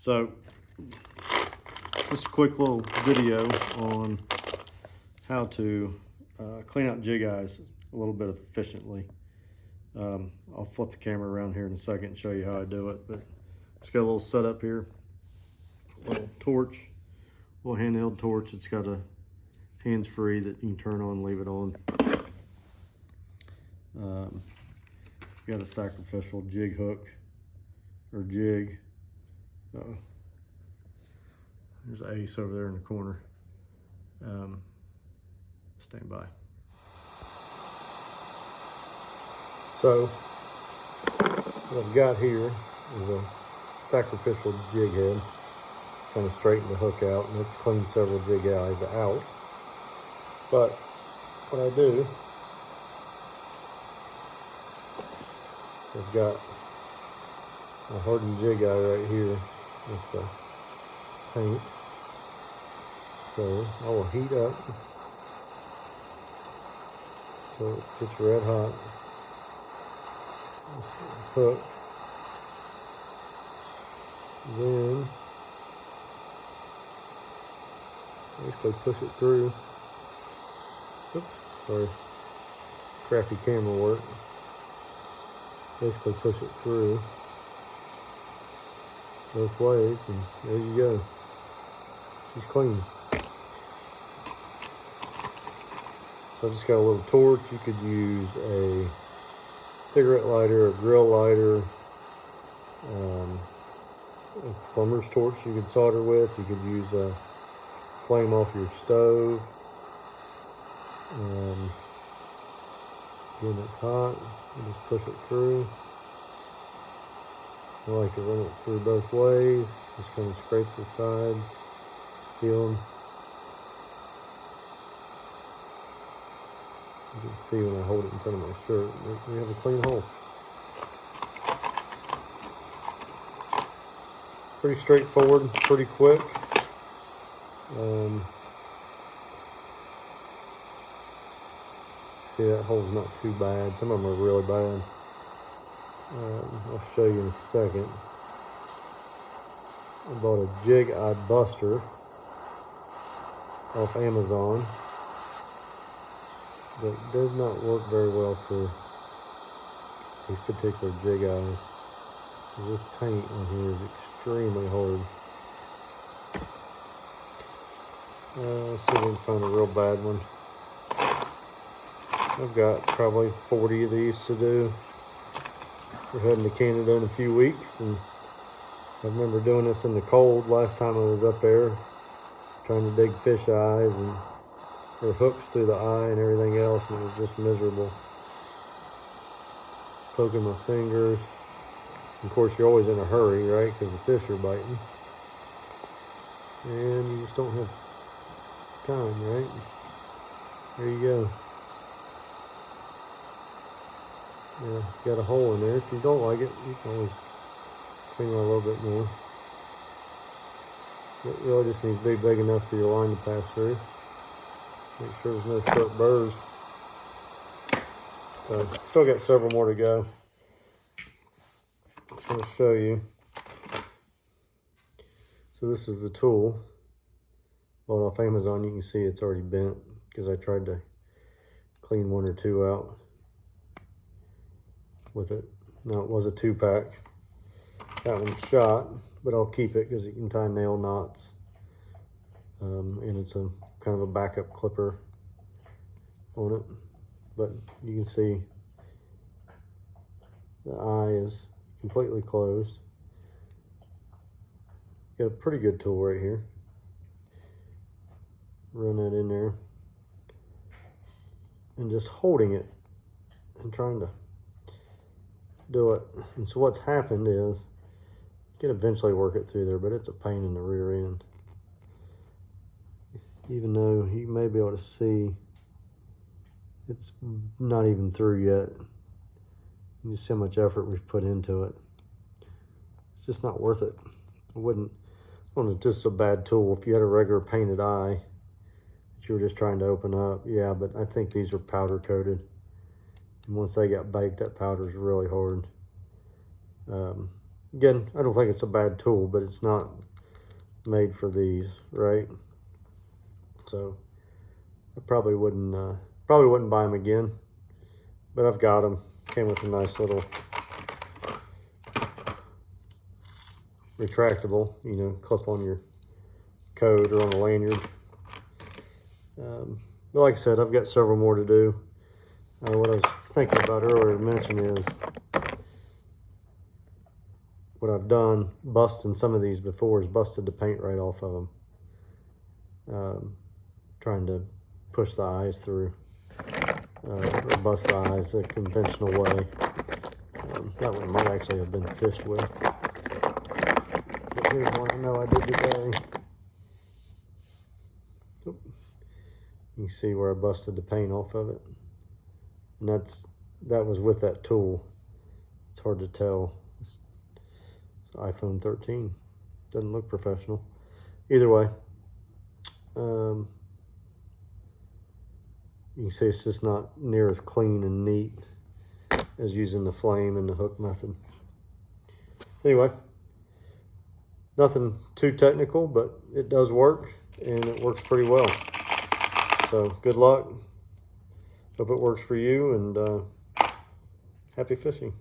So, just a quick little video on how to clean out jig eyes a little bit efficiently. I'll flip the camera around here in a second and show you how I do it, but it's got a little setup here, a little torch, little handheld torch. It's got a hands-free that you can turn on and leave it on. Got a sacrificial jig hook or jig. There's Ace over there in the corner. Stand by. So what I've got here is a sacrificial jig head. Kind of straighten the hook out, and it's cleaned several jig eyes out. But what I do, I've got a hardened jig eye right here with the paint. So I will heat up so it gets red hot. This hook. Then basically push it through. Oops, sorry, crappy camera work. Basically push it through both ways, and there you go. She's clean. So I just got a little torch. You could use a cigarette lighter, a grill lighter, a plumber's torch you could solder with. You could use a flame off your stove. Again, it's hot. You just push it through. I like to run it through both ways. Just kind of scrape the sides, feel them. You can see when I hold it in front of my shirt, we have a clean hole. Pretty straightforward, pretty quick. See, that hole's not too bad. Some of them are really bad. I'll show you in a second. I bought a jig eye buster off Amazon. But does not work very well for these particular jig eyes. This paint on here is extremely hard. Let's see if we can find a real bad one. I've got probably 40 of these to do. We're heading to Canada in a few weeks, and I remember doing this in the cold last time I was up there, trying to dig fish eyes and or hooks through the eye and everything else, and it was just miserable. Poking my fingers. Of course, you're always in a hurry, right? Because the fish are biting. And you just don't have time, right? There you go. Yeah, got a hole in there. If you don't like it, you can always clean it a little bit more. It really just needs to be big enough for your line to pass through. Make sure there's no sharp burrs. So, still got several more to go. I'm just going to show you. So this is the tool. Bought off Amazon. You can see it's already bent because I tried to clean one or two out with it. Now it was a 2-pack. That one's shot, but I'll keep it because you can tie nail knots. And it's a kind of a backup clipper on it. But you can see the eye is completely closed. Got a pretty good tool right here. Run that in there. And just holding it and trying to do it. And so what's happened is you can eventually work it through there, but it's a pain in the rear end. Even though you may be able to see it's not even through yet. You see how much effort we've put into it. It's just not worth it. I wouldn't, just a bad tool. If you had a regular painted eye that you were just trying to open up, yeah, but I think these are powder coated. And once they got baked, that powder is really hard. Again, I don't think it's a bad tool, but it's not made for these, right? So I probably wouldn't buy them again, but I've got them. Came with a nice little retractable, you know, clip on your coat or on a lanyard. But like I said, I've got several more to do. What I was thinking about earlier to mention is what I've done, busting some of these before, is busted the paint right off of them. Trying to push the eyes through, or bust the eyes the conventional way. That one might actually have been fished with. But here's one I know I did today. Oop. You can see where I busted the paint off of it. And that was with that tool. It's hard to tell. It's iPhone 13. Doesn't look professional. Either way, you can see it's just not near as clean and neat as using the flame and the hook method. Anyway, nothing too technical, but it does work, and it works pretty well. So good luck. Hope it works for you, and happy fishing.